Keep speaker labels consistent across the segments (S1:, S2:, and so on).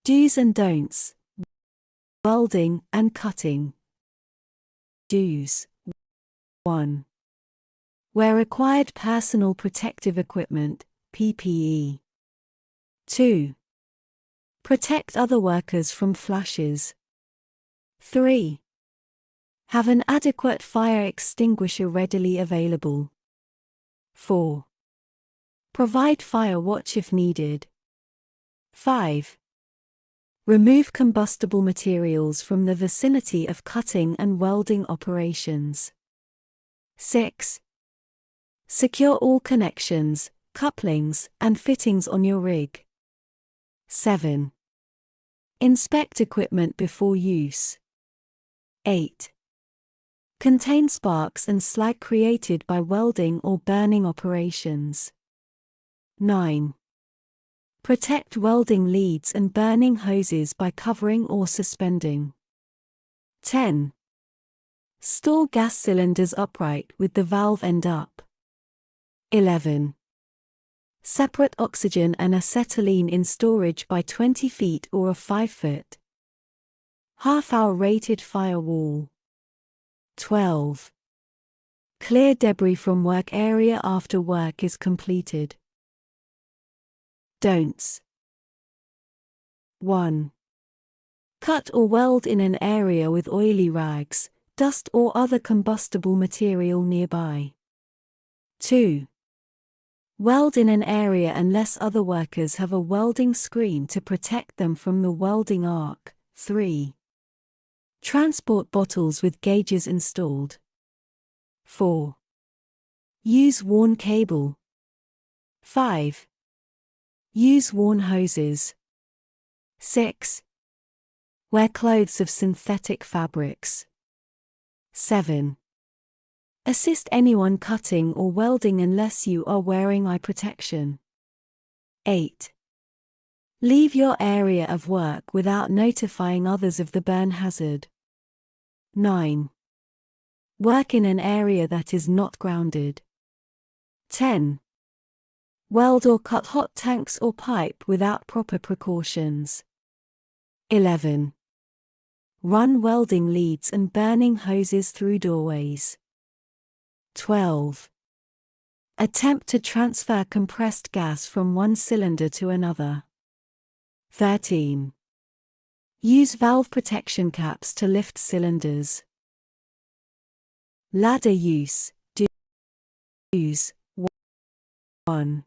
S1: Do's and don'ts. Welding and cutting. Do's. 1. Wear required personal protective equipment, PPE. 2. Protect other workers from flashes. 3. Have an adequate fire extinguisher readily available. 4. Provide fire watch if needed. 5. Remove combustible materials from the vicinity of cutting and welding operations. 6. Secure all connections, couplings, and fittings on your rig. 7. Inspect equipment before use. 8. Contain sparks and slag created by welding or burning operations. 9. Protect welding leads and burning hoses by covering or suspending. 10. Store gas cylinders upright with the valve end up. 11. Separate oxygen and acetylene in storage by 20 feet or a 5-foot. Half-hour rated firewall. 12. Clear debris from work area after work is completed. Don'ts. 1. Cut or weld in an area with oily rags, dust or other combustible material nearby. 2. Weld in an area unless other workers have a welding screen to protect them from the welding arc. 3. Transport bottles with gauges installed. 4. Use worn cable. 5. Use worn hoses. 6. Wear clothes of synthetic fabrics. 7. Assist anyone cutting or welding unless you are wearing eye protection. 8. Leave your area of work without notifying others of the burn hazard. 9. Work in an area that is not grounded. 10. Weld or cut hot tanks or pipe without proper precautions. 11. Run welding leads and burning hoses through doorways. 12. Attempt to transfer compressed gas from one cylinder to another. 13. Use valve protection caps to lift cylinders. Ladder use. Do's. 1.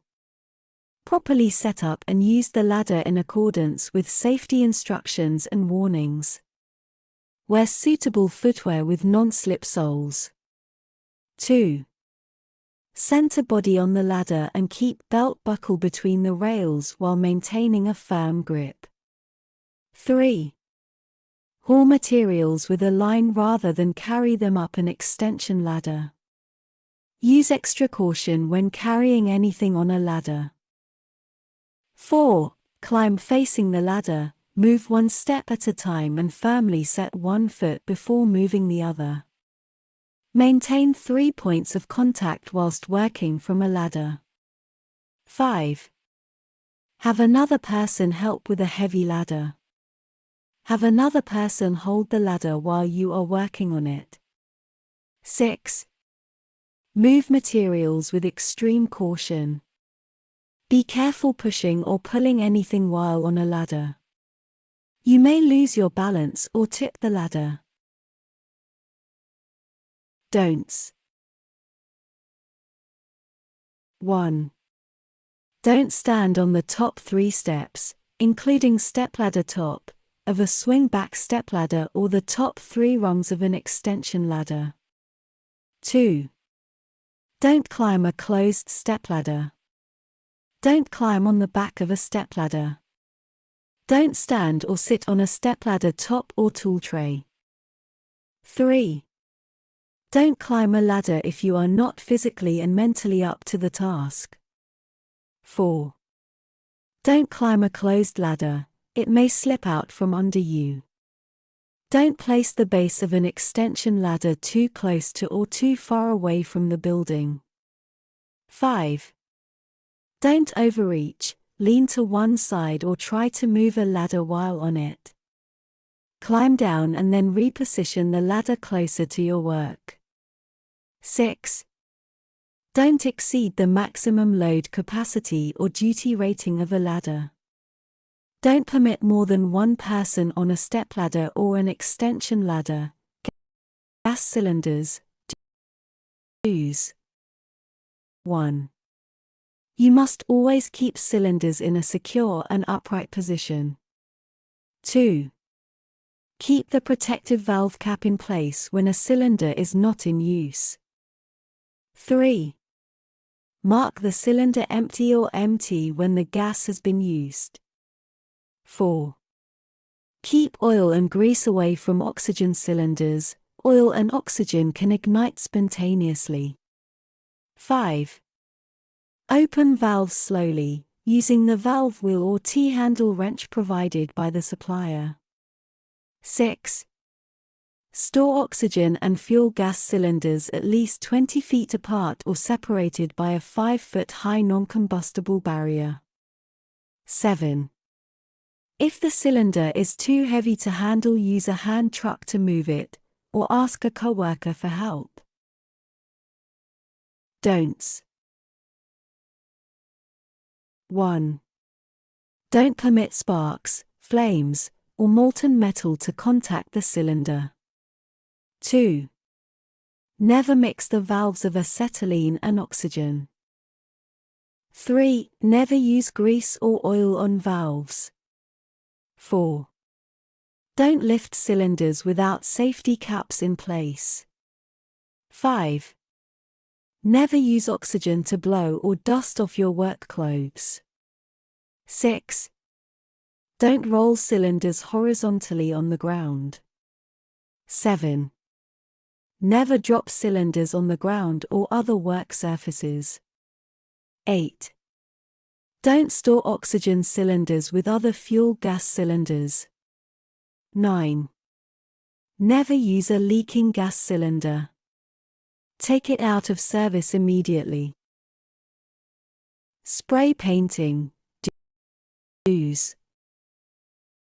S1: Properly set up and use the ladder in accordance with safety instructions and warnings. Wear suitable footwear with non-slip soles. 2. Center body on the ladder and keep belt buckle between the rails while maintaining a firm grip. 3. Haul materials with a line rather than carry them up an extension ladder. Use extra caution when carrying anything on a ladder. 4. Climb facing the ladder, move one step at a time and firmly set one foot before moving the other. Maintain 3 points of contact whilst working from a ladder. 5. Have another person help with a heavy ladder. Have another person hold the ladder while you are working on it. 6. Move materials with extreme caution. Be careful pushing or pulling anything while on a ladder. You may lose your balance or tip the ladder. Don'ts. 1. Don't stand on the top 3 steps, including stepladder top, of a swing-back stepladder or the top 3 rungs of an extension ladder. 2. Don't climb a closed stepladder. Don't climb on the back of a stepladder. Don't stand or sit on a stepladder top or tool tray. 3. Don't climb a ladder if you are not physically and mentally up to the task. 4. Don't climb a closed ladder, it may slip out from under you. Don't place the base of an extension ladder too close to or too far away from the building. 5. Don't overreach, lean to one side or try to move a ladder while on it. Climb down and then reposition the ladder closer to your work. 6. Don't exceed the maximum load capacity or duty rating of a ladder. Don't permit more than one person on a stepladder or an extension ladder. Gas cylinders. Deuce. 1. You must always keep cylinders in a secure and upright position. 2. Keep the protective valve cap in place when a cylinder is not in use. 3. Mark the cylinder empty or empty when the gas has been used. 4. Keep oil and grease away from oxygen cylinders. Oil and oxygen can ignite spontaneously. 5. Open valves slowly, using the valve wheel or T-handle wrench provided by the supplier. 6. Store oxygen and fuel gas cylinders at least 20 feet apart or separated by a 5-foot-high non-combustible barrier. 7. If the cylinder is too heavy to handle, use a hand truck to move it, or ask a coworker for help. Don'ts. 1. Don't permit sparks, flames, or molten metal to contact the cylinder. 2. Never mix the valves of acetylene and oxygen. 3. Never use grease or oil on valves. 4. Don't lift cylinders without safety caps in place. 5. Never use oxygen to blow or dust off your work clothes. 6. Don't roll cylinders horizontally on the ground. 7. Never drop cylinders on the ground or other work surfaces. 8. Don't store oxygen cylinders with other fuel gas cylinders. 9. Never use a leaking gas cylinder. Take it out of service immediately. Spray painting. Deuce.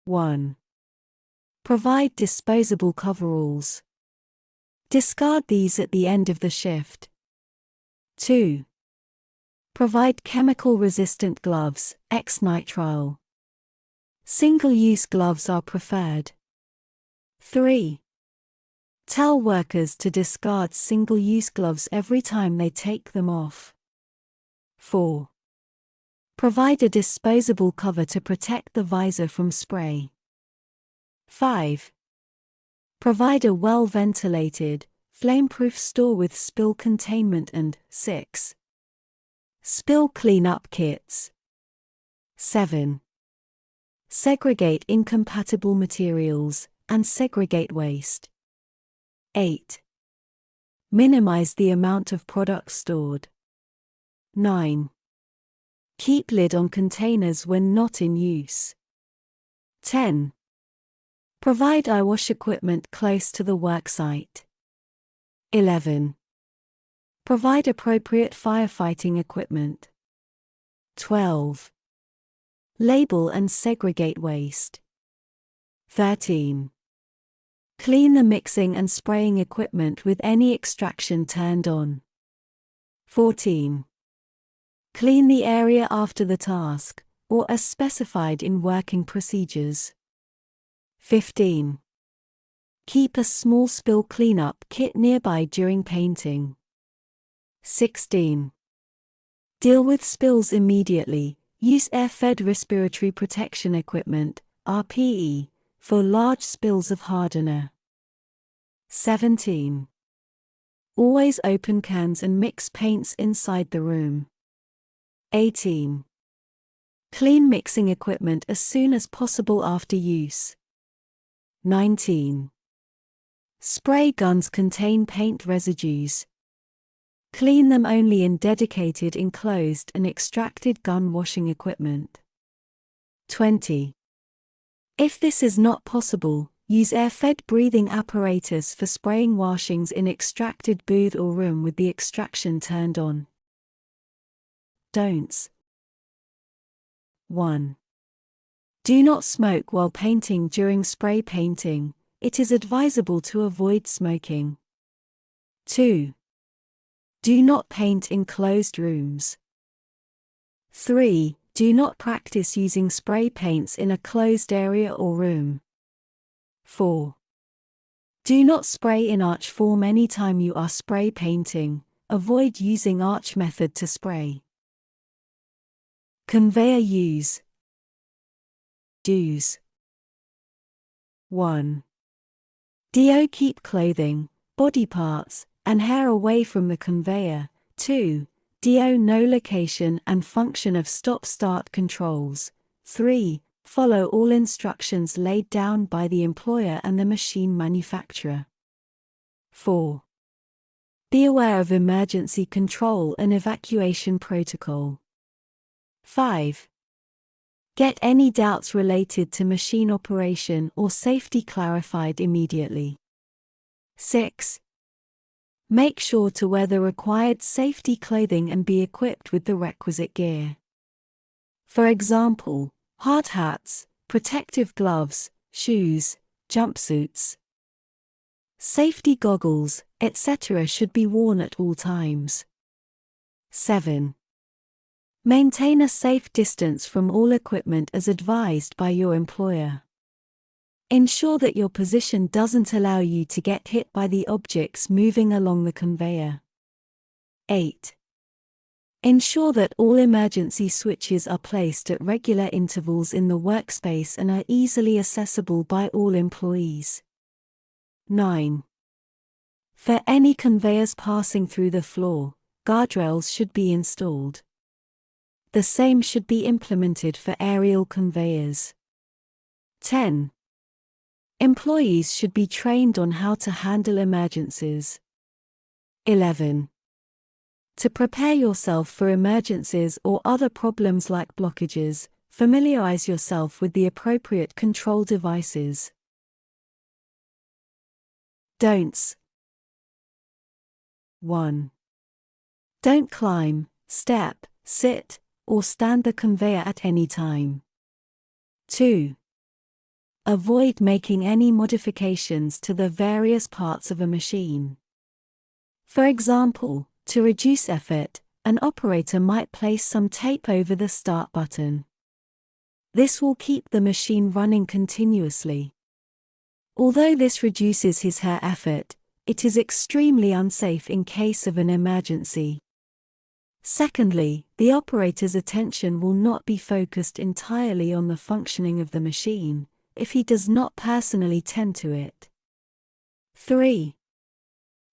S1: 1. Provide disposable coveralls. Discard these at the end of the shift. 2. Provide chemical-resistant gloves, ex-nitrile. Single-use gloves are preferred. 3. Tell workers to discard single-use gloves every time they take them off. 4. Provide a disposable cover to protect the visor from spray. 5. Provide a well-ventilated, flame-proof store with spill containment and 6. Spill cleanup kits. 7. Segregate incompatible materials, and segregate waste. 8. Minimize the amount of product stored. 9. Keep lid on containers when not in use. 10. Provide eyewash equipment close to the worksite. 11. Provide appropriate firefighting equipment. 12. Label and segregate waste. 13. Clean the mixing and spraying equipment with any extraction turned on. 14. Clean the area after the task, or as specified in working procedures. 15. Keep a small spill cleanup kit nearby during painting. 16. Deal with spills immediately. Use air-fed respiratory protection equipment, RPE, for large spills of hardener. 17. Always open cans and mix paints inside the room. 18. Clean mixing equipment as soon as possible after use. 19. Spray guns contain paint residues. Clean them only in dedicated enclosed and extracted gun washing equipment. 20. If this is not possible, use air-fed breathing apparatus for spraying washings in extracted booth or room with the extraction turned on. Don'ts. 1. Do not smoke while painting during spray painting. It is advisable to avoid smoking. 2. Do not paint in closed rooms. 3. Do not practice using spray paints in a closed area or room. 4. Do not spray in arch form anytime you are spray painting. Avoid using arch method to spray. Conveyor use. Deuce. 1. Do keep clothing, body parts, and hair away from the conveyor. 2. Do know location and function of stop-start controls. 3. Follow all instructions laid down by the employer and the machine manufacturer. 4. Be aware of emergency control and evacuation protocol. 5. Get any doubts related to machine operation or safety clarified immediately. 6. Make sure to wear the required safety clothing and be equipped with the requisite gear. For example, hard hats, protective gloves, shoes, jumpsuits, safety goggles, etc. should be worn at all times. 7. Maintain a safe distance from all equipment as advised by your employer. Ensure that your position doesn't allow you to get hit by the objects moving along the conveyor. 8. Ensure that all emergency switches are placed at regular intervals in the workspace and are easily accessible by all employees. 9. For any conveyors passing through the floor, guardrails should be installed. The same should be implemented for aerial conveyors. 10. Employees should be trained on how to handle emergencies. 11. To prepare yourself for emergencies or other problems like blockages, familiarize yourself with the appropriate control devices. Don'ts. 1. Don't climb, step, sit, or stand the conveyor at any time. 2. Avoid making any modifications to the various parts of a machine. For example, to reduce effort, an operator might place some tape over the start button. This will keep the machine running continuously. Although this reduces his/her effort, it is extremely unsafe in case of an emergency. Secondly, the operator's attention will not be focused entirely on the functioning of the machine, if he does not personally tend to it. 3.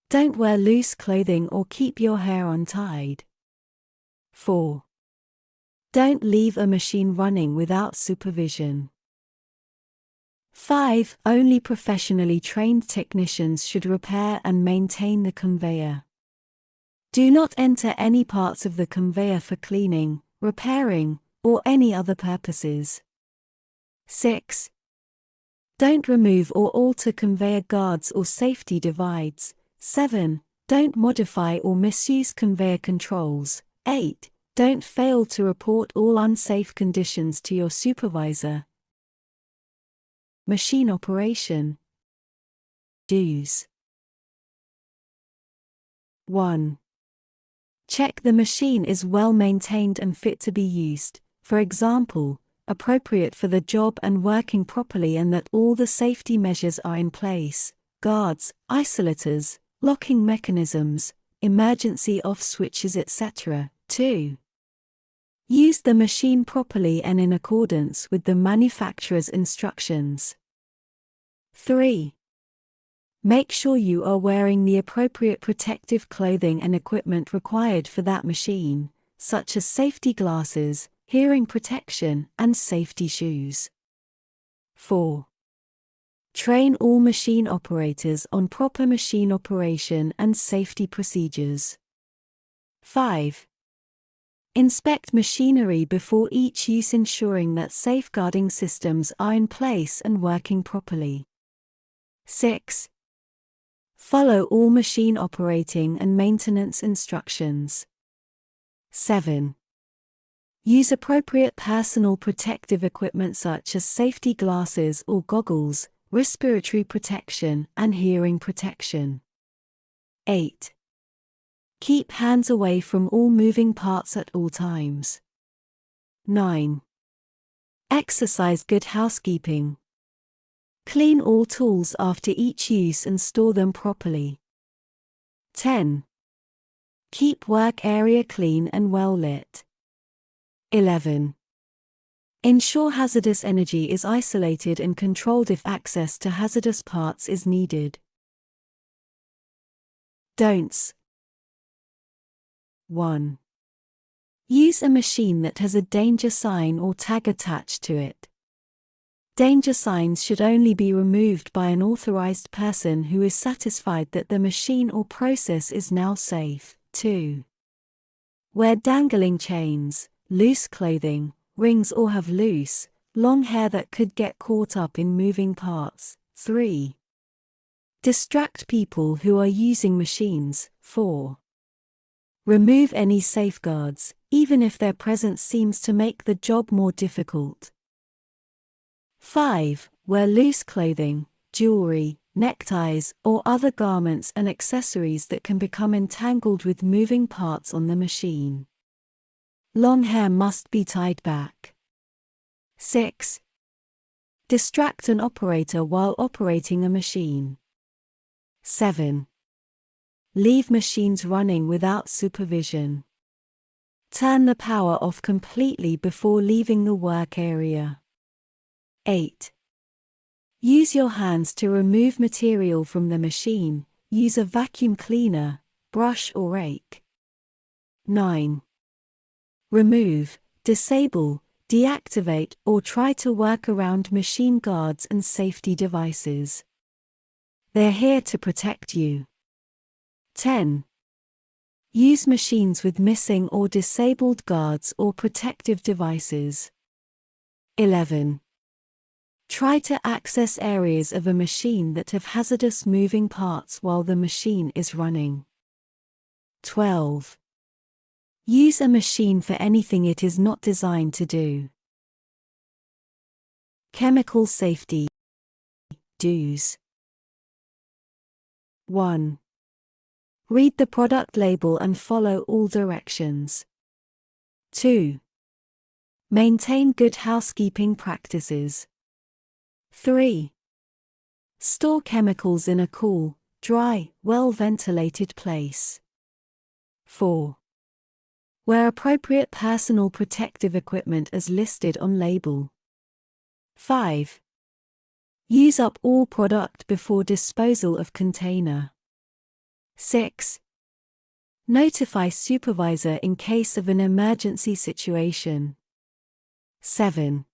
S1: Don't wear loose clothing or keep your hair untied. 4. Don't leave a machine running without supervision. 5. Only professionally trained technicians should repair and maintain the conveyor. Do not enter any parts of the conveyor for cleaning, repairing, or any other purposes. 6. Don't remove or alter conveyor guards or safety divides. 7. Don't modify or misuse conveyor controls. 8. Don't fail to report all unsafe conditions to your supervisor. Machine operation. Deuce. 1. Check the machine is well maintained and fit to be used, for example, appropriate for the job and working properly, and that all the safety measures are in place: guards, isolators, locking mechanisms, emergency off switches, etc. 2. Use the machine properly and in accordance with the manufacturer's instructions. 3. Make sure you are wearing the appropriate protective clothing and equipment required for that machine, such as safety glasses, hearing protection, and safety shoes. 4. Train all machine operators on proper machine operation and safety procedures. 5. Inspect machinery before each use, ensuring that safeguarding systems are in place and working properly. 6. Follow all machine operating and maintenance instructions. 7. Use appropriate personal protective equipment such as safety glasses or goggles, respiratory protection, and hearing protection. 8. Keep hands away from all moving parts at all times. 9. Exercise good housekeeping. Clean all tools after each use and store them properly. 10. Keep work area clean and well lit. 11. Ensure hazardous energy is isolated and controlled if access to hazardous parts is needed. Don'ts. 1. Use a machine that has a danger sign or tag attached to it. Danger signs should only be removed by an authorized person who is satisfied that the machine or process is now safe. 2. Wear dangling chains, loose clothing, rings or have loose, long hair that could get caught up in moving parts. 3. Distract people who are using machines. 4. Remove any safeguards, even if their presence seems to make the job more difficult. 5. Wear loose clothing, jewelry, neckties, or other garments and accessories that can become entangled with moving parts on the machine. Long hair must be tied back. 6. Distract an operator while operating a machine. 7. Leave machines running without supervision. Turn the power off completely before leaving the work area. 8. Use your hands to remove material from the machine. Use a vacuum cleaner, brush or rake. 9. Remove, disable, deactivate or try to work around machine guards and safety devices. They're here to protect you. 10. Use machines with missing or disabled guards or protective devices. 11. Try to access areas of a machine that have hazardous moving parts while the machine is running. 12. Use a machine for anything it is not designed to do. Chemical safety. Deuce. 1. Read the product label and follow all directions. 2. Maintain good housekeeping practices. 3. Store chemicals in a cool, dry, well-ventilated place. 4. Wear appropriate personal protective equipment as listed on label. 5. Use up all product before disposal of container. 6. Notify supervisor in case of an emergency situation. 7.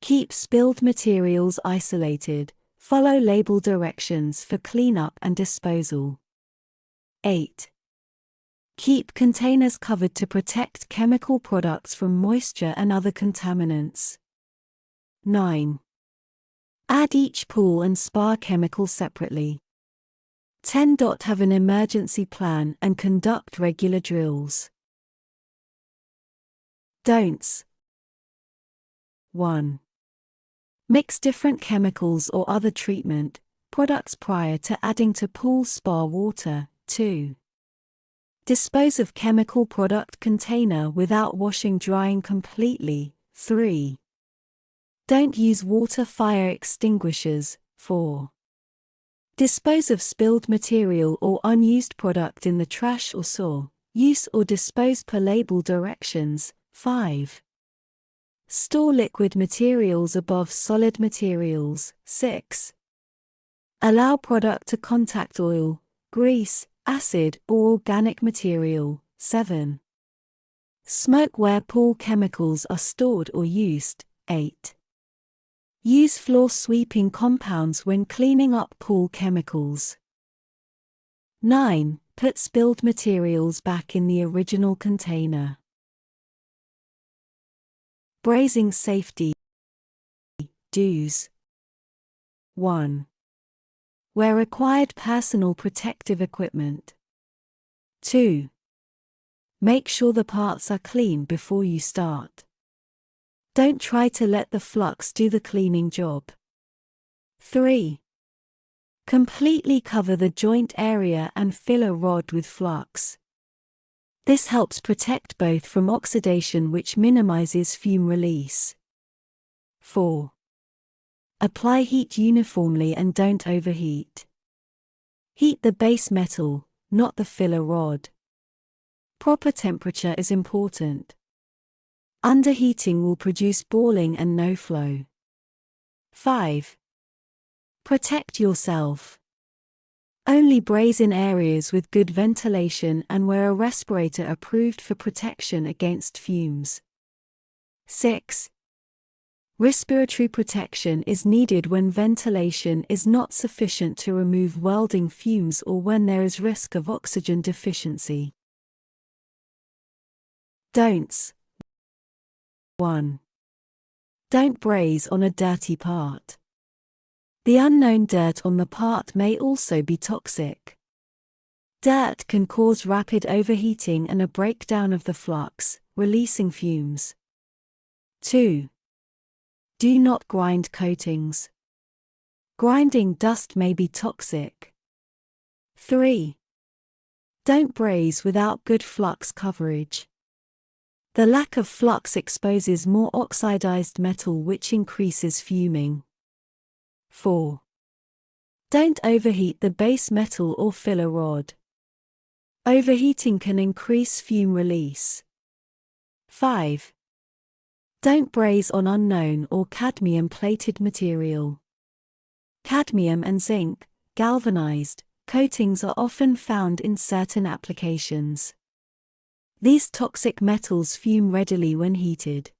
S1: Keep spilled materials isolated. Follow label directions for cleanup and disposal. 8. Keep containers covered to protect chemical products from moisture and other contaminants. 9. Add each pool and spa chemical separately. 10. Have an emergency plan and conduct regular drills. Don'ts. 1. Mix different chemicals or other treatment products prior to adding to pool spa water. 2. Dispose of chemical product container without washing drying completely. 3. Don't use water fire extinguishers. 4. Dispose of spilled material or unused product in the trash or sewer. Use or dispose per label directions. 5. Store liquid materials above solid materials. 6. Allow product to contact oil, grease, acid or organic material. 7. Smoke where pool chemicals are stored or used. 8. Use floor sweeping compounds when cleaning up pool chemicals. 9. Put spilled materials back in the original container. Brazing safety. Deuce. 1. Wear required personal protective equipment. 2. Make sure the parts are clean before you start. Don't try to let the flux do the cleaning job. 3. Completely cover the joint area and fill a rod with flux. This helps protect both from oxidation, which minimizes fume release. 4. Apply heat uniformly and don't overheat. Heat the base metal, not the filler rod. Proper temperature is important. Underheating will produce balling and no flow. 5. Protect yourself. Only braze in areas with good ventilation and wear a respirator approved for protection against fumes. 6. Respiratory protection is needed when ventilation is not sufficient to remove welding fumes or when there is risk of oxygen deficiency. Don'ts. 1. Don't braze on a dirty part. The unknown dirt on the part may also be toxic. Dirt can cause rapid overheating and a breakdown of the flux, releasing fumes. 2. Do not grind coatings. Grinding dust may be toxic. 3. Don't braze without good flux coverage. The lack of flux exposes more oxidized metal, which increases fuming. 4. Don't overheat the base metal or filler rod. Overheating can increase fume release. 5. Don't braze on unknown or cadmium-plated material. Cadmium and zinc, galvanized, coatings are often found in certain applications. These toxic metals fume readily when heated.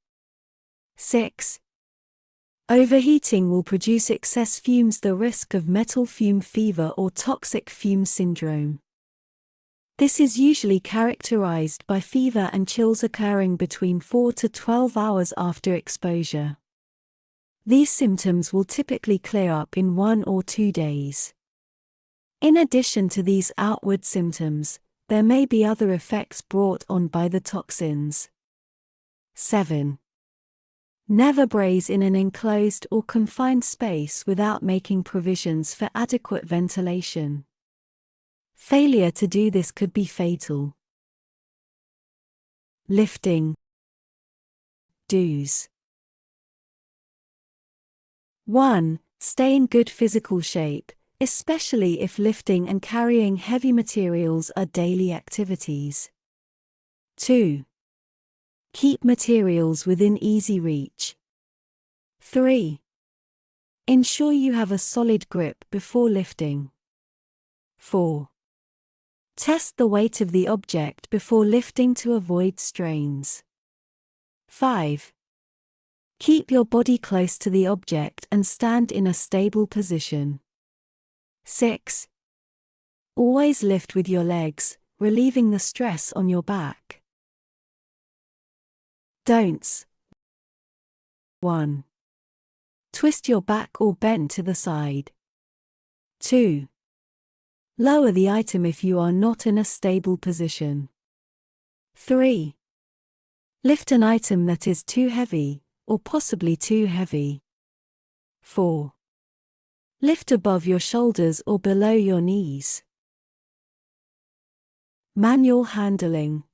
S1: 6. Overheating will produce excess fumes, the risk of metal fume fever or toxic fume syndrome. This is usually characterized by fever and chills occurring between 4 to 12 hours after exposure. These symptoms will typically clear up in 1 or 2 days. In addition to these outward symptoms, there may be other effects brought on by the toxins. 7. Never braze in an enclosed or confined space without making provisions for adequate ventilation. Failure to do this could be fatal. Lifting. Deuce. 1. Stay in good physical shape, especially if lifting and carrying heavy materials are daily activities. 2. Keep materials within easy reach. 3. Ensure you have a solid grip before lifting. 4. Test the weight of the object before lifting to avoid strains. 5. Keep your body close to the object and stand in a stable position. 6. Always lift with your legs, relieving the stress on your back. Don'ts. 1. Twist your back or bend to the side. 2. Lower the item if you are not in a stable position. 3. Lift an item that is too heavy, or possibly too heavy. 4. Lift above your shoulders or below your knees. Manual handling.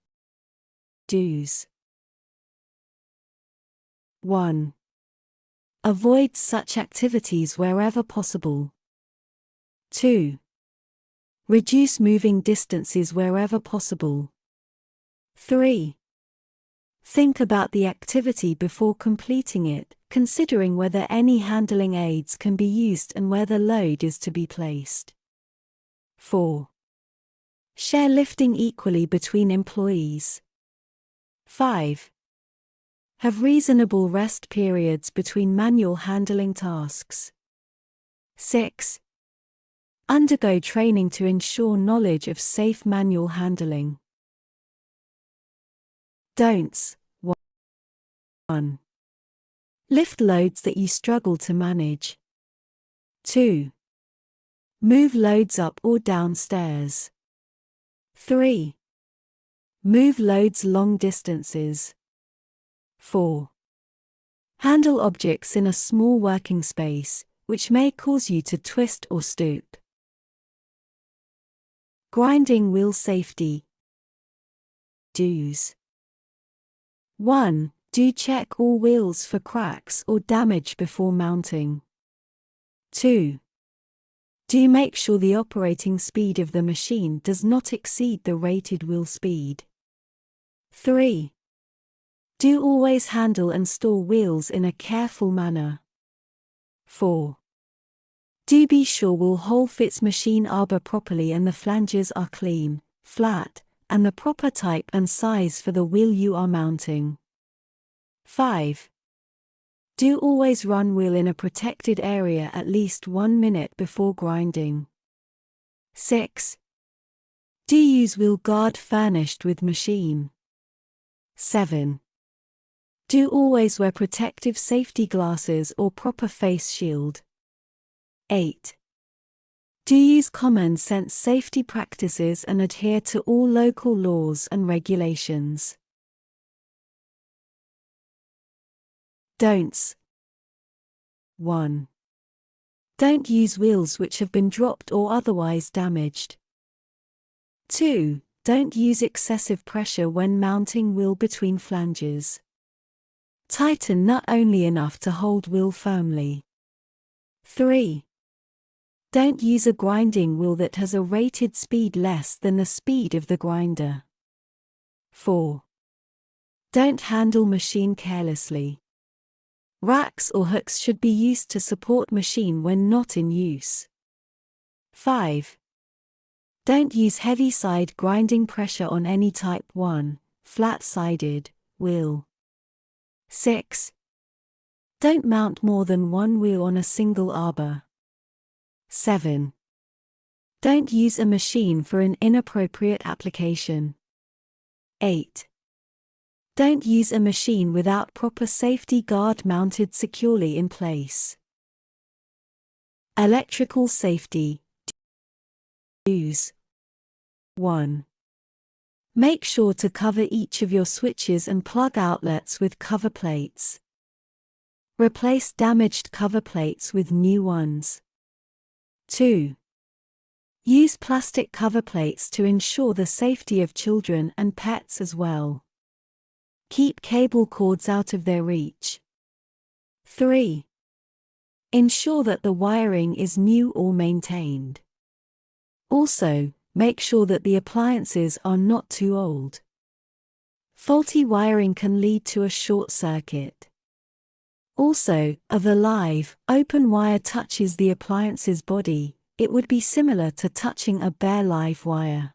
S1: Do's. 1. Avoid such activities wherever possible. 2. Reduce moving distances wherever possible. 3. Think about the activity before completing it, considering whether any handling aids can be used and where the load is to be placed. 4. Share lifting equally between employees. 5. Have reasonable rest periods between manual handling tasks. 6. Undergo training to ensure knowledge of safe manual handling. Don'ts. 1. Lift loads that you struggle to manage. 2. Move loads up or down stairs. 3. Move loads long distances. 4. Handle objects in a small working space, which may cause you to twist or stoop. Grinding wheel safety. Do's. 1. Do check all wheels for cracks or damage before mounting. 2. Do make sure the operating speed of the machine does not exceed the rated wheel speed. 3. Do always handle and store wheels in a careful manner. 4. Do be sure wheel hole fits machine arbor properly and the flanges are clean, flat, and the proper type and size for the wheel you are mounting. 5. Do always run wheel in a protected area at least 1 minute before grinding. 6. Do use wheel guard furnished with machine. 7. Do always wear protective safety glasses or proper face shield. 8. Do use common sense safety practices and adhere to all local laws and regulations. Don'ts. 1. Don't use wheels which have been dropped or otherwise damaged. 2. Don't use excessive pressure when mounting wheel between flanges. Tighten nut only enough to hold wheel firmly. 3. Don't use a grinding wheel that has a rated speed less than the speed of the grinder. 4. Don't handle machine carelessly. Racks or hooks should be used to support machine when not in use. 5. Don't use heavy side grinding pressure on any type 1, flat-sided, wheel. 6. Don't mount more than one wheel on a single arbor. 7. Don't use a machine for an inappropriate application. 8. Don't use a machine without proper safety guard mounted securely in place. Electrical safety. Do's. 1. Make sure to cover each of your switches and plug outlets with cover plates. Replace damaged cover plates with new ones. 2. Use plastic cover plates to ensure the safety of children and pets as well. Keep cable cords out of their reach. 3. Ensure that the wiring is new or maintained. Also, make sure that the appliances are not too old. Faulty wiring can lead to a short circuit. Also, if a live, open wire touches the appliance's body, it would be similar to touching a bare live wire.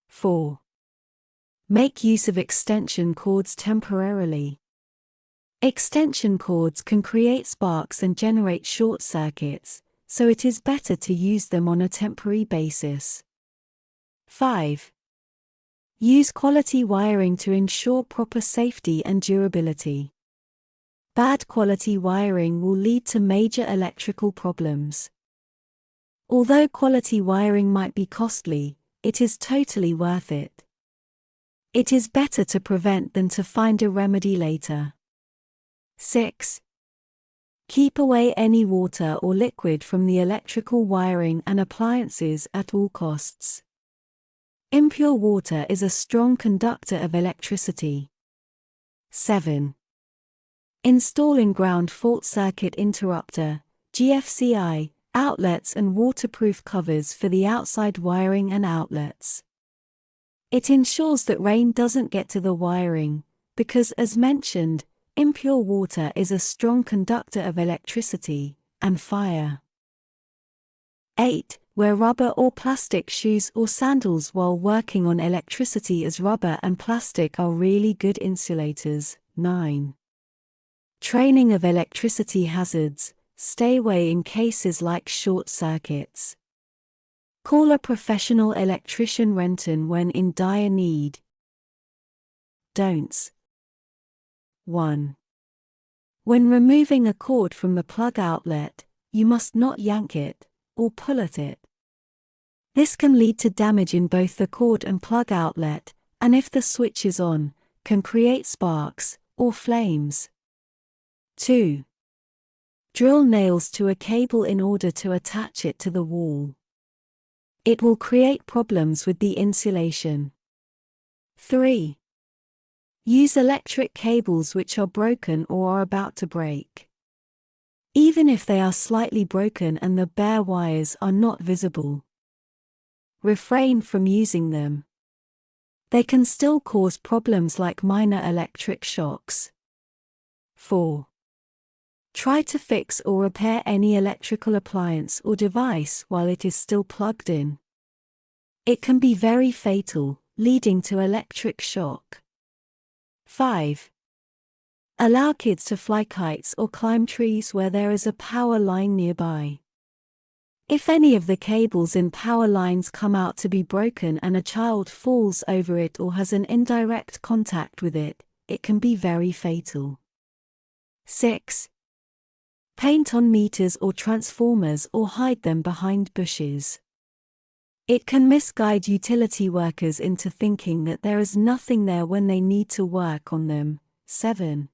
S1: 4. Make use of extension cords temporarily. Extension cords can create sparks and generate short circuits, so it is better to use them on a temporary basis. 5. Use quality wiring to ensure proper safety and durability. Bad quality wiring will lead to major electrical problems. Although quality wiring might be costly, it is totally worth it. It is better to prevent than to find a remedy later. 6. Keep away any water or liquid from the electrical wiring and appliances at all costs. Impure water is a strong conductor of electricity. 7. Installing ground fault circuit interrupter, GFCI, outlets and waterproof covers for the outside wiring and outlets. It ensures that rain doesn't get to the wiring, because as mentioned, impure water is a strong conductor of electricity and fire. 8. Wear rubber or plastic shoes or sandals while working on electricity, as rubber and plastic are really good insulators. 9. Training of electricity hazards. Stay away in cases like short circuits. Call a professional electrician Renton when in dire need. Don'ts. 1. When removing a cord from the plug outlet, you must not yank it or pull at it. This can lead to damage in both the cord and plug outlet, and if the switch is on, can create sparks or flames. 2. Drill nails to a cable in order to attach it to the wall. It will create problems with the insulation. 3. Use electric cables which are broken or are about to break. Even if they are slightly broken and the bare wires are not visible, refrain from using them. They can still cause problems like minor electric shocks. 4. Try to fix or repair any electrical appliance or device while it is still plugged in. It can be very fatal, leading to electric shock. 5. Allow kids to fly kites or climb trees where there is a power line nearby. If any of the cables in power lines come out to be broken and a child falls over it or has an indirect contact with it, it can be very fatal. 6. Paint on meters or transformers or hide them behind bushes. It can misguide utility workers into thinking that there is nothing there when they need to work on them. 7.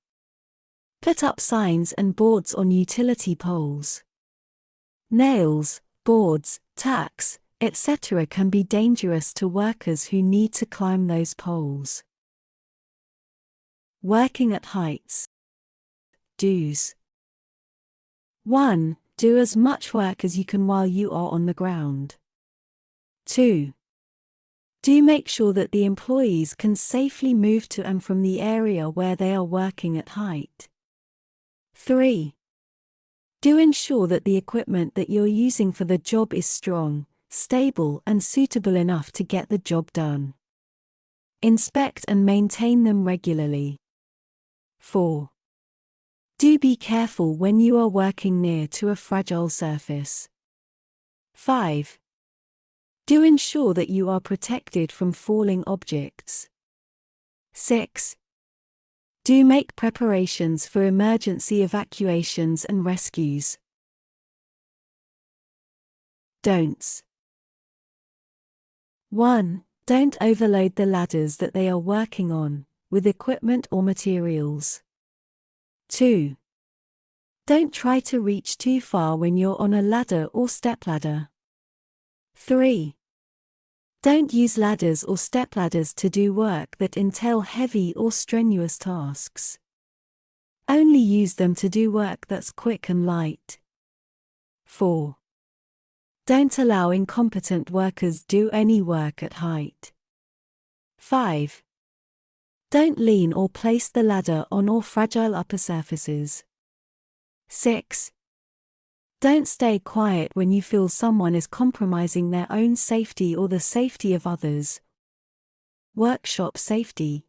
S1: Put up signs and boards on utility poles. Nails, boards, tacks, etc. can be dangerous to workers who need to climb those poles. Working at heights. Do's. 1. Do as much work as you can while you are on the ground. 2. Do make sure that the employees can safely move to and from the area where they are working at height. 3. Do ensure that the equipment that you're using for the job is strong, stable and suitable enough to get the job done. Inspect and maintain them regularly. 4. Do be careful when you are working near to a fragile surface. 5. Do ensure that you are protected from falling objects. 6. Do make preparations for emergency evacuations and rescues. Don'ts. 1. Don't overload the ladders that they are working on, with equipment or materials. 2. Don't try to reach too far when you're on a ladder or stepladder. 3. Don't use ladders or stepladders to do work that entail heavy or strenuous tasks. Only use them to do work that's quick and light. 4. Don't allow incompetent workers do any work at height. 5. Don't lean or place the ladder on or fragile upper surfaces. 6. Don't stay quiet when you feel someone is compromising their own safety or the safety of others. Workshop safety.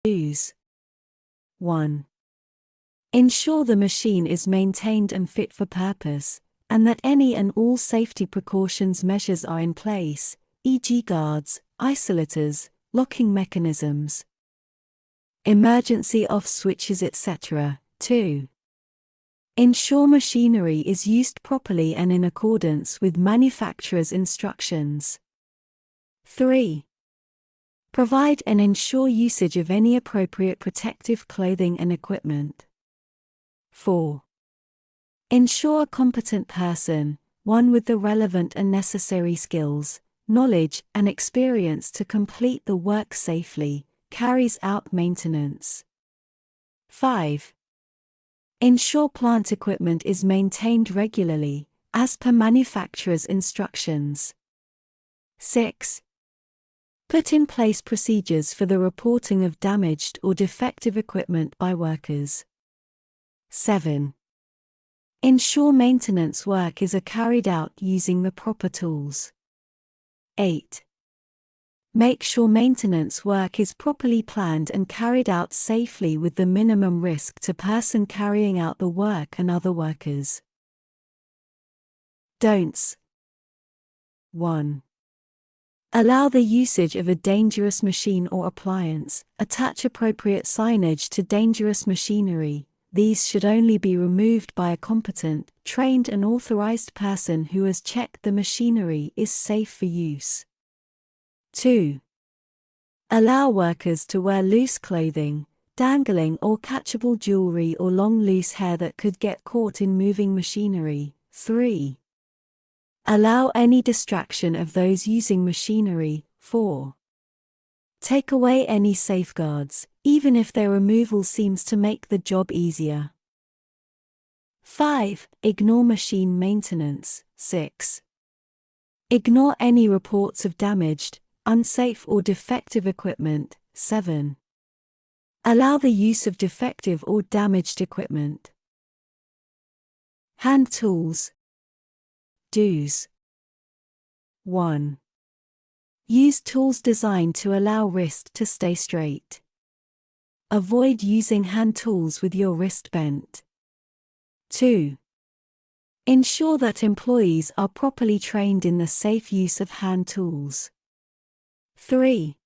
S1: Do's. 1. Ensure the machine is maintained and fit for purpose, and that any and all safety precautions measures are in place, e.g. guards, isolators, locking mechanisms, emergency off switches, etc. 2. Ensure machinery is used properly and in accordance with manufacturer's instructions. 3. Provide and ensure usage of any appropriate protective clothing and equipment. 4. Ensure a competent person, one with the relevant and necessary skills, knowledge, and experience to complete the work safely, carries out maintenance. 5. Ensure plant equipment is maintained regularly, as per manufacturer's instructions. 6. Put in place procedures for the reporting of damaged or defective equipment by workers. 7. Ensure maintenance work is carried out using the proper tools. 8. Make sure maintenance work is properly planned and carried out safely with the minimum risk to person carrying out the work and other workers. Don'ts. 1. Allow the usage of a dangerous machine or appliance. Attach appropriate signage to dangerous machinery. These should only be removed by a competent, trained and authorized person who has checked the machinery is safe for use. 2. Allow workers to wear loose clothing, dangling or catchable jewelry or long loose hair that could get caught in moving machinery. 3. Allow any distraction of those using machinery. 4. Take away any safeguards, even if their removal seems to make the job easier. 5. Ignore machine maintenance. 6. Ignore any reports of damaged, unsafe or defective equipment. 7. Allow the use of defective or damaged equipment. Hand tools. Deuce. 1. Use tools designed to allow wrist to stay straight. Avoid using hand tools with your wrist bent. 2. Ensure that employees are properly trained in the safe use of hand tools. 3.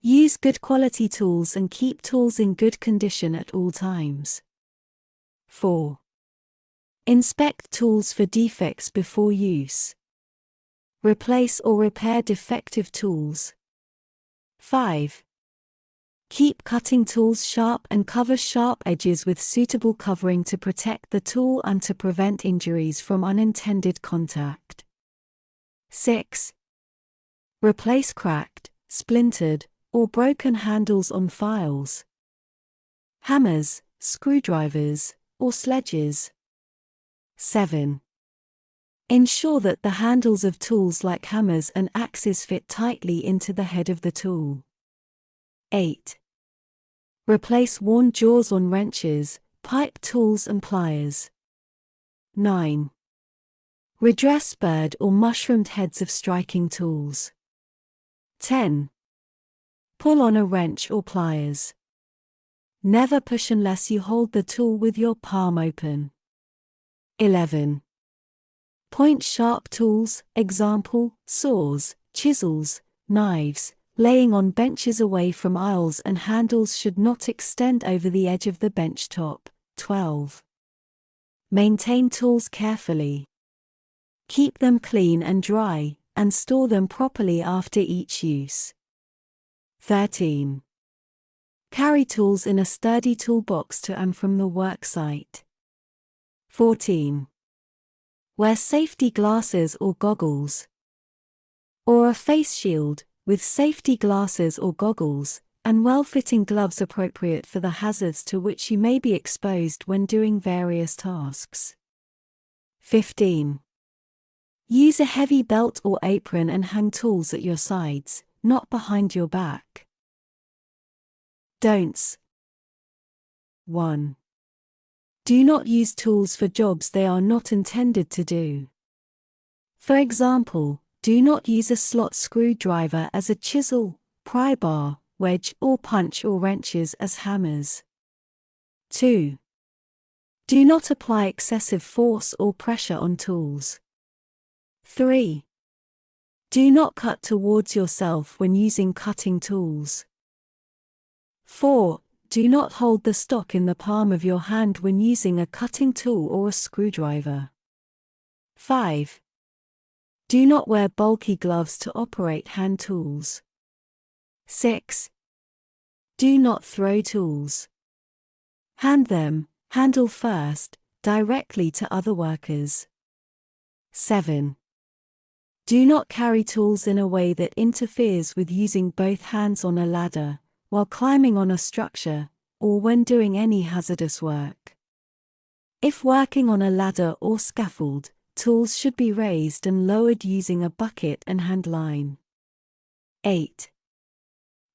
S1: Use good quality tools and keep tools in good condition at all times. 4. Inspect tools for defects before use. Replace or repair defective tools. 5. Keep cutting tools sharp and cover sharp edges with suitable covering to protect the tool and to prevent injuries from unintended contact. 6. Replace cracked, splintered, or broken handles on files, hammers, screwdrivers, or sledges. 7. Ensure that the handles of tools like hammers and axes fit tightly into the head of the tool. 8. Replace worn jaws on wrenches, pipe tools and pliers. 9. Redress spurred or mushroomed heads of striking tools. 10. Pull on a wrench or pliers. Never push unless you hold the tool with your palm open. 11. Point sharp tools, example, saws, chisels, knives, laying on benches away from aisles and handles should not extend over the edge of the bench top. 12. Maintain tools carefully. Keep them clean and dry, and store them properly after each use. 13. Carry tools in a sturdy toolbox to and from the work site. 14. Wear safety glasses or goggles, or a face shield, with safety glasses or goggles, and well-fitting gloves appropriate for the hazards to which you may be exposed when doing various tasks. 15. Use a heavy belt or apron and hang tools at your sides, not behind your back. Don'ts. 1. Do not use tools for jobs they are not intended to do. For example, do not use a slot screwdriver as a chisel, pry bar, wedge or punch or wrenches as hammers. 2. Do not apply excessive force or pressure on tools. 3. Do not cut towards yourself when using cutting tools. 4. Do not hold the stock in the palm of your hand when using a cutting tool or a screwdriver. 5. Do not wear bulky gloves to operate hand tools. 6. Do not throw tools. Hand them, handle first, directly to other workers. 7. Do not carry tools in a way that interferes with using both hands on a ladder, while climbing on a structure, or when doing any hazardous work. If working on a ladder or scaffold, tools should be raised and lowered using a bucket and hand line. 8.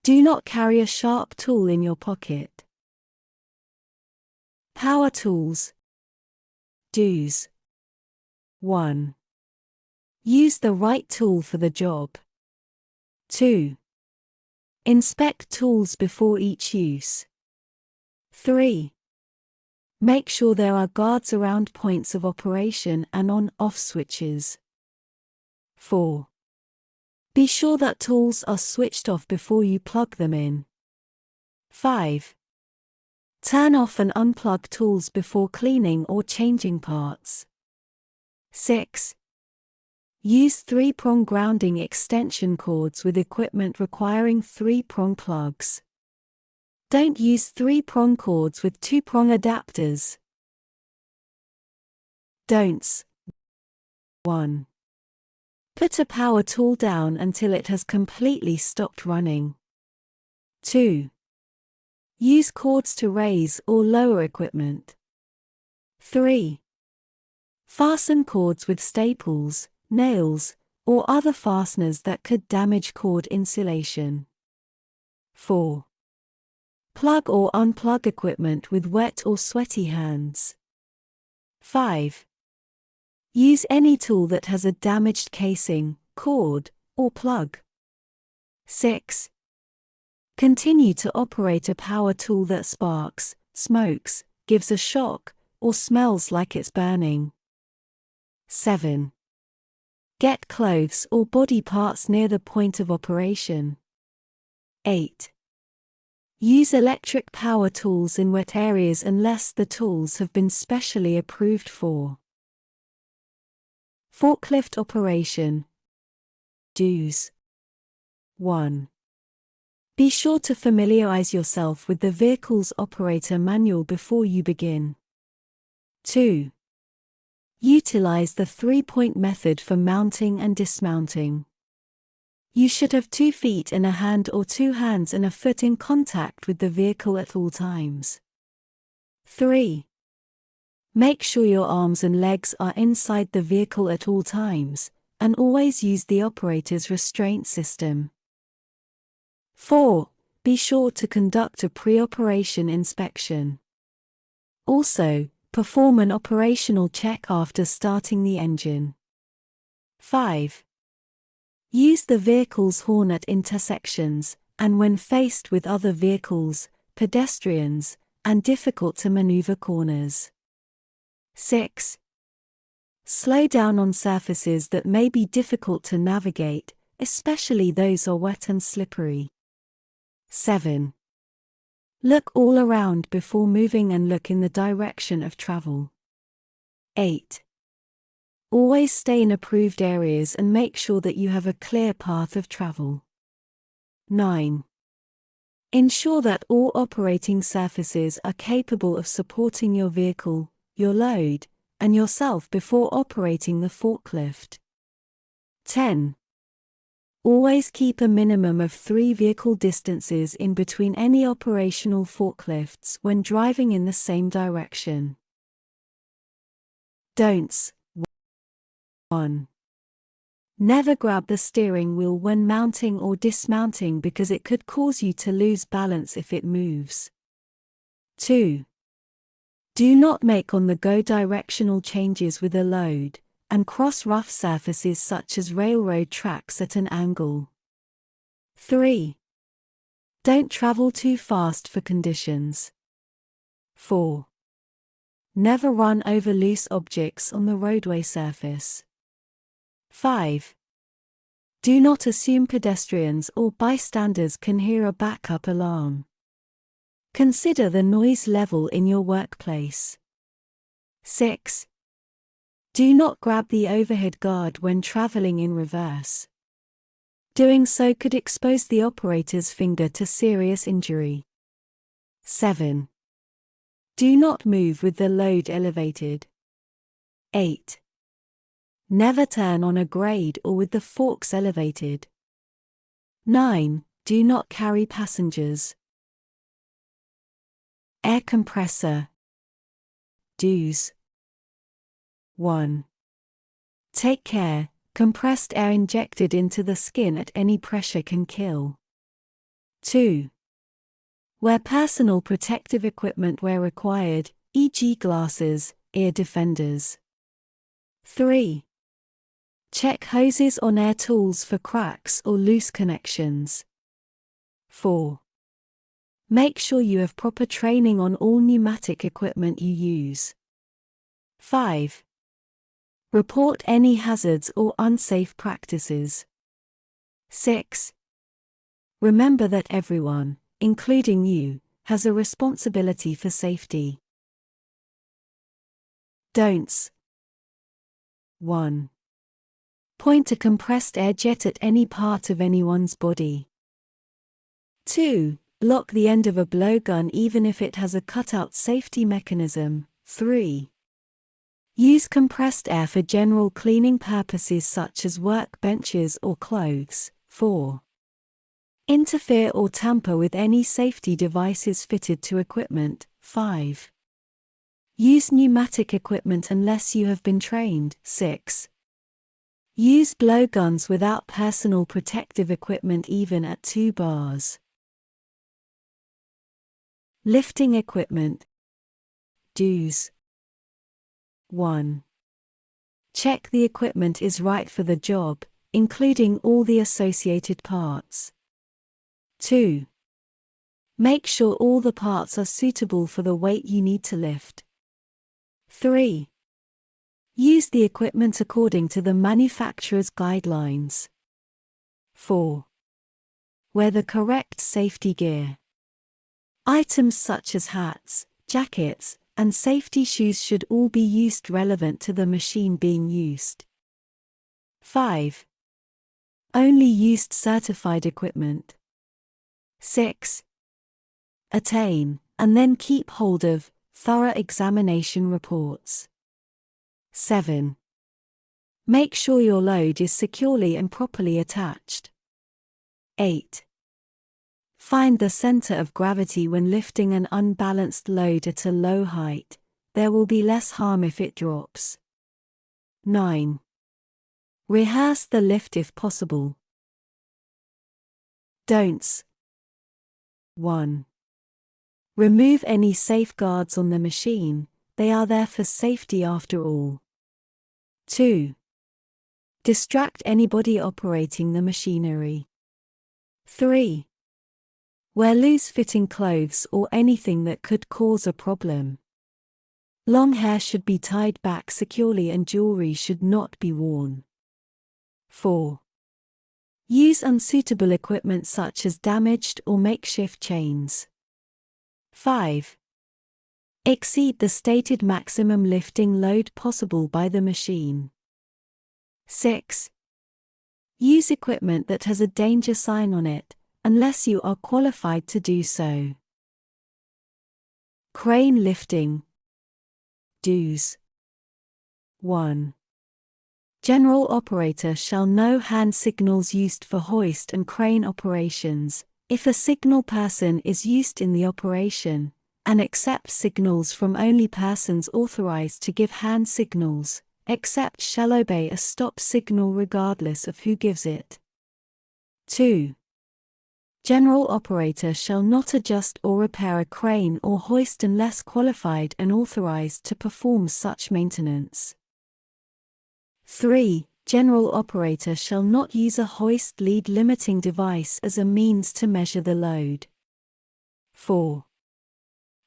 S1: Do not carry a sharp tool in your pocket. Power tools. Deuce. 1. Use the right tool for the job. 2. Inspect tools before each use. 3. Make sure there are guards around points of operation and on-off switches. 4. Be sure that tools are switched off before you plug them in. 5. Turn off and unplug tools before cleaning or changing parts. 6. Use 3-prong grounding extension cords with equipment requiring 3-prong plugs. Don't use 3-prong cords with 2-prong adapters. Don'ts. 1. Put a power tool down until it has completely stopped running. 2. Use cords to raise or lower equipment. 3. Fasten cords with staples, nails, or other fasteners that could damage cord insulation. 4. Plug or unplug equipment with wet or sweaty hands. 5. Use any tool that has a damaged casing, cord, or plug. 6. Continue to operate a power tool that sparks, smokes, gives a shock, or smells like it's burning. 7. Get clothes or body parts near the point of operation. 8. Use electric power tools in wet areas unless the tools have been specially approved for. Forklift operation. Deuce. 1. Be sure to familiarize yourself with the vehicle's operator manual before you begin. 2. Utilize the 3-point method for mounting and dismounting. You should have 2 feet and a hand or 2 hands and a foot in contact with the vehicle at all times. 3. Make sure your arms and legs are inside the vehicle at all times, and always use the operator's restraint system. 4. Be sure to conduct a pre-operation inspection. Also, perform an operational check after starting the engine. 5. Use the vehicle's horn at intersections, and when faced with other vehicles, pedestrians, and difficult-to-maneuver corners. 6. Slow down on surfaces that may be difficult to navigate, especially those are wet and slippery. 7. Look all around before moving and look in the direction of travel. 8. Always stay in approved areas and make sure that you have a clear path of travel. 9. Ensure that all operating surfaces are capable of supporting your vehicle, your load, and yourself before operating the forklift. 10. Always keep a minimum of 3 vehicle distances in between any operational forklifts when driving in the same direction. Don'ts. 1. Never grab the steering wheel when mounting or dismounting because it could cause you to lose balance if it moves. 2. Do not make on-the-go directional changes with a load, and cross rough surfaces such as railroad tracks at an angle. 3. Don't travel too fast for conditions. 4. Never run over loose objects on the roadway surface. 5. Do not assume pedestrians or bystanders can hear a backup alarm. Consider the noise level in your workplace. 6. Do not grab the overhead guard when traveling in reverse. Doing so could expose the operator's finger to serious injury. 7. Do not move with the load elevated. 8. Never turn on a grade or with the forks elevated. 9. Do not carry passengers. Air compressor. Deuce. 1. Take care, compressed air injected into the skin at any pressure can kill. 2. Wear personal protective equipment where required, e.g. glasses, ear defenders. 3. Check hoses on air tools for cracks or loose connections. 4. Make sure you have proper training on all pneumatic equipment you use. 5. Report any hazards or unsafe practices. 6. Remember that everyone, including you, has a responsibility for safety. Don'ts. 1. Point a compressed air jet at any part of anyone's body. 2. Lock the end of a blowgun even if it has a cutout safety mechanism. 3. Use compressed air for general cleaning purposes such as workbenches or clothes. 4. Interfere or tamper with any safety devices fitted to equipment. 5. Use pneumatic equipment unless you have been trained. 6. Use blowguns without personal protective equipment even at 2 bars. Lifting equipment. Deuce. 1. Check the equipment is right for the job, including all the associated parts. 2. Make sure all the parts are suitable for the weight you need to lift. 3. Use the equipment according to the manufacturer's guidelines. 4. Wear the correct safety gear. Items such as hats, jackets, and safety shoes should all be used relevant to the machine being used. 5. Only used certified equipment. 6. Attain, and then keep hold of, thorough examination reports. 7. Make sure your load is securely and properly attached. 8. Find the center of gravity when lifting an unbalanced load at a low height. There will be less harm if it drops. 9. Rehearse the lift if possible. Don'ts. 1. Remove any safeguards on the machine, they are there for safety after all. 2. Distract anybody operating the machinery. 3. Wear loose-fitting clothes or anything that could cause a problem. Long hair should be tied back securely and jewelry should not be worn. 4. Use unsuitable equipment such as damaged or makeshift chains. 5. Exceed the stated maximum lifting load possible by the machine. 6. Use equipment that has a danger sign on it, unless you are qualified to do so. Crane lifting. Dues. 1. General operator shall know hand signals used for hoist and crane operations, if a signal person is used in the operation, and accept signals from only persons authorized to give hand signals, except shall obey a stop signal regardless of who gives it. 2. General operator shall not adjust or repair a crane or hoist unless qualified and authorized to perform such maintenance. 3. General operator shall not use a hoist lead limiting device as a means to measure the load. 4.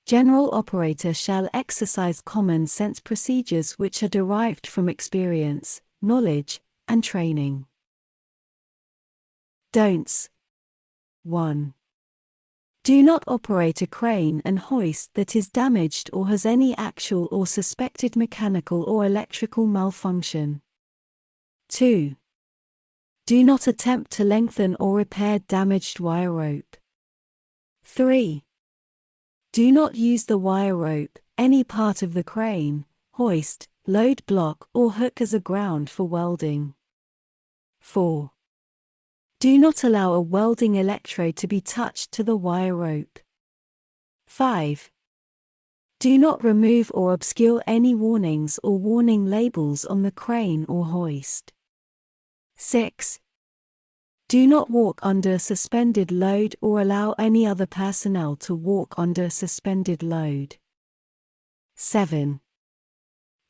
S1: General operator shall exercise common sense procedures which are derived from experience, knowledge, and training. Don'ts. 1. Do not operate a crane and hoist that is damaged or has any actual or suspected mechanical or electrical malfunction. 2. Do not attempt to lengthen or repair damaged wire rope. 3. Do not use the wire rope, any part of the crane, hoist, load block or hook as a ground for welding. 4. Do not allow a welding electrode to be touched to the wire rope. 5. Do not remove or obscure any warnings or warning labels on the crane or hoist. 6. Do not walk under a suspended load or allow any other personnel to walk under a suspended load. 7.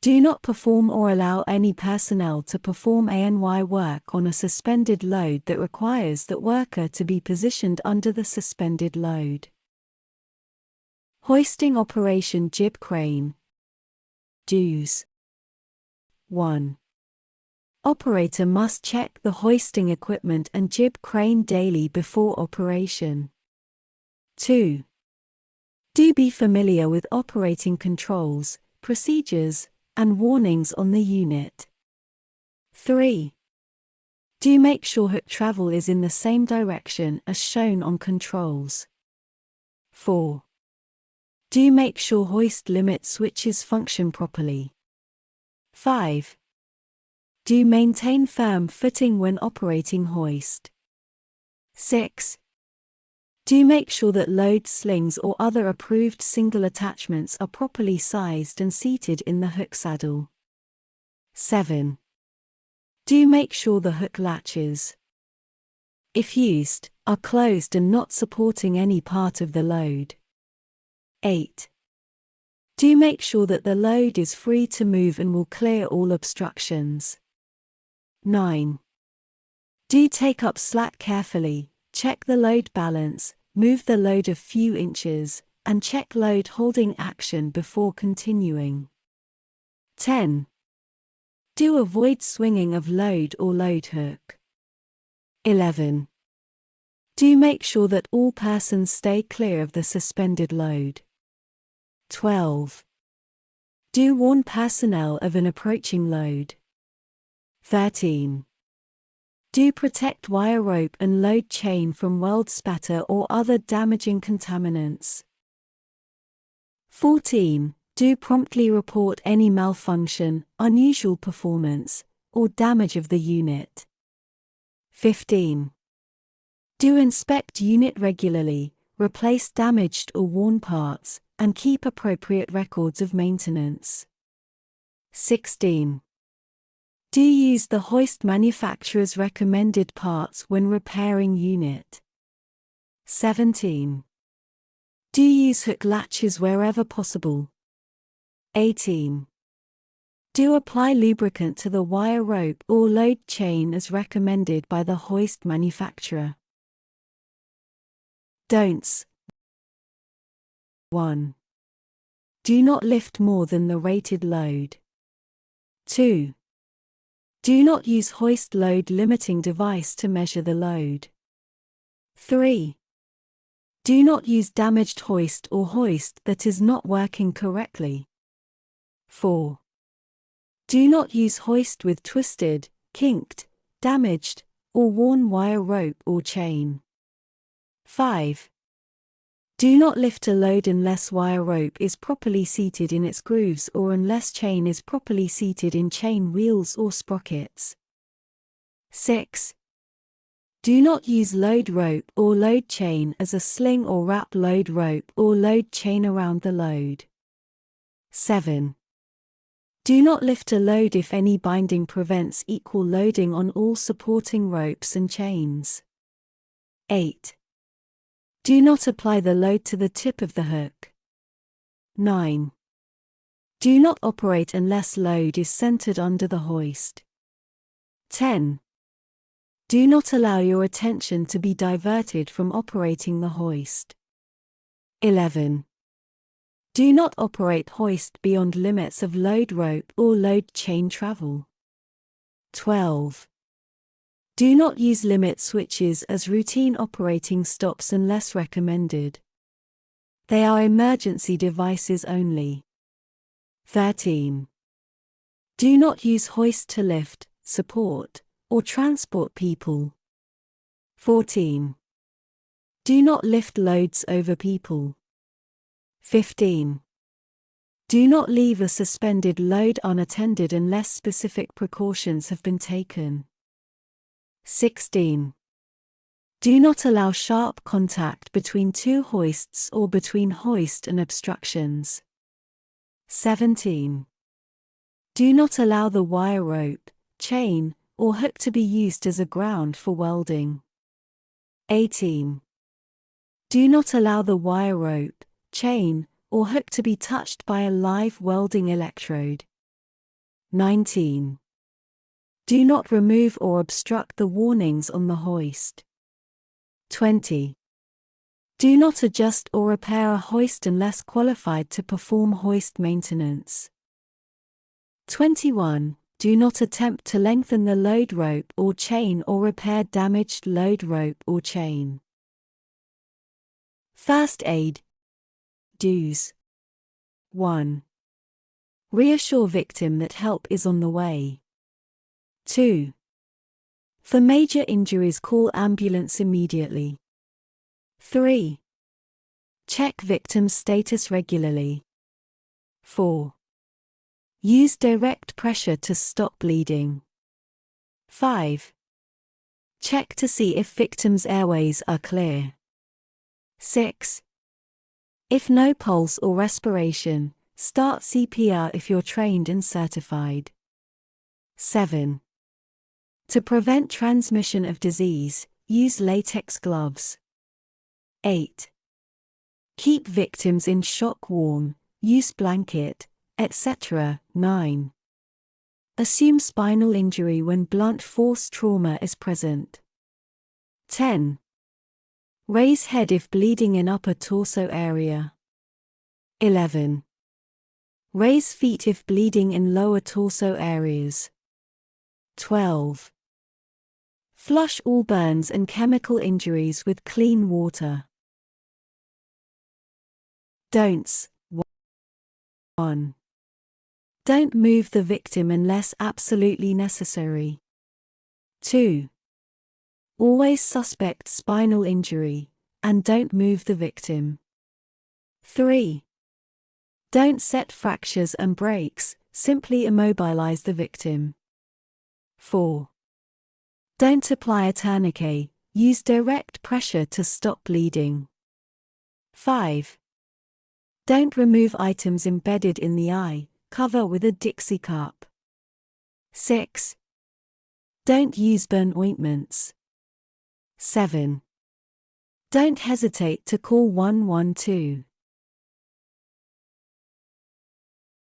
S1: Do not perform or allow any personnel to perform ANY work on a suspended load that requires that worker to be positioned under the suspended load. Hoisting operation jib crane. Dues. 1. Operator must check the hoisting equipment and jib crane daily before operation. 2. Do be familiar with operating controls, procedures, and warnings on the unit. 3. Do make sure hook travel is in the same direction as shown on controls. 4. Do make sure hoist limit switches function properly. 5. Do maintain firm footing when operating hoist. 6. Do make sure that load slings or other approved single attachments are properly sized and seated in the hook saddle. 7. Do make sure the hook latches, if used, are closed and not supporting any part of the load. 8. Do make sure that the load is free to move and will clear all obstructions. 9. Do take up slack carefully, check the load balance, move the load a few inches, and check load holding action before continuing. 10. Do avoid swinging of load or load hook. 11. Do make sure that all persons stay clear of the suspended load. 12. Do warn personnel of an approaching load. 13. Do protect wire rope and load chain from weld spatter or other damaging contaminants. 14. Do promptly report any malfunction, unusual performance, or damage of the unit. 15. Do inspect unit regularly, replace damaged or worn parts, and keep appropriate records of maintenance. 16. Do use the hoist manufacturer's recommended parts when repairing unit. 17. Do use hook latches wherever possible. 18. Do apply lubricant to the wire rope or load chain as recommended by the hoist manufacturer. Don'ts. 1. Do not lift more than the rated load. 2. Do not use hoist load limiting device to measure the load. 3. Do not use damaged hoist or hoist that is not working correctly. 4. Do not use hoist with twisted, kinked, damaged, or worn wire rope or chain. 5. Do not lift a load unless wire rope is properly seated in its grooves or unless chain is properly seated in chain wheels or sprockets. 6. Do not use load rope or load chain as a sling or wrap load rope or load chain around the load. 7. Do not lift a load if any binding prevents equal loading on all supporting ropes and chains. 8. Do not apply the load to the tip of the hook. 9. Do not operate unless load is centered under the hoist. 10. Do not allow your attention to be diverted from operating the hoist. 11. Do not operate hoist beyond limits of load rope or load chain travel. 12. Do not use limit switches as routine operating stops unless recommended. They are emergency devices only. 13. Do not use hoist to lift, support, or transport people. 14. Do not lift loads over people. 15. Do not leave a suspended load unattended unless specific precautions have been taken. 16. Do not allow sharp contact between two hoists or between hoist and obstructions. 17. Do not allow the wire rope, chain, or hook to be used as a ground for welding. 18. Do not allow the wire rope, chain, or hook to be touched by a live welding electrode. 19. Do not remove or obstruct the warnings on the hoist. 20. Do not adjust or repair a hoist unless qualified to perform hoist maintenance. 21. Do not attempt to lengthen the load rope or chain or repair damaged load rope or chain. First aid. Deuce. 1. Reassure victim that help is on the way. 2. For major injuries, call ambulance immediately. 3. Check victim's status regularly. 4. Use direct pressure to stop bleeding. 5. Check to see if victim's airways are clear. 6. If no pulse or respiration, start CPR if you're trained and certified. 7. To prevent transmission of disease, use latex gloves. 8. Keep victims in shock warm, use blanket, etc. 9. Assume spinal injury when blunt force trauma is present. 10. Raise head if bleeding in upper torso area. 11. Raise feet if bleeding in lower torso areas. 12. Flush all burns and chemical injuries with clean water. Don'ts. 1. Don't move the victim unless absolutely necessary. 2. Always suspect spinal injury, and don't move the victim. 3. Don't set fractures and breaks, simply immobilize the victim. 4. Don't apply a tourniquet, use direct pressure to stop bleeding. 5. Don't remove items embedded in the eye, cover with a Dixie cup. 6. Don't use burn ointments. 7. Don't hesitate to call 112.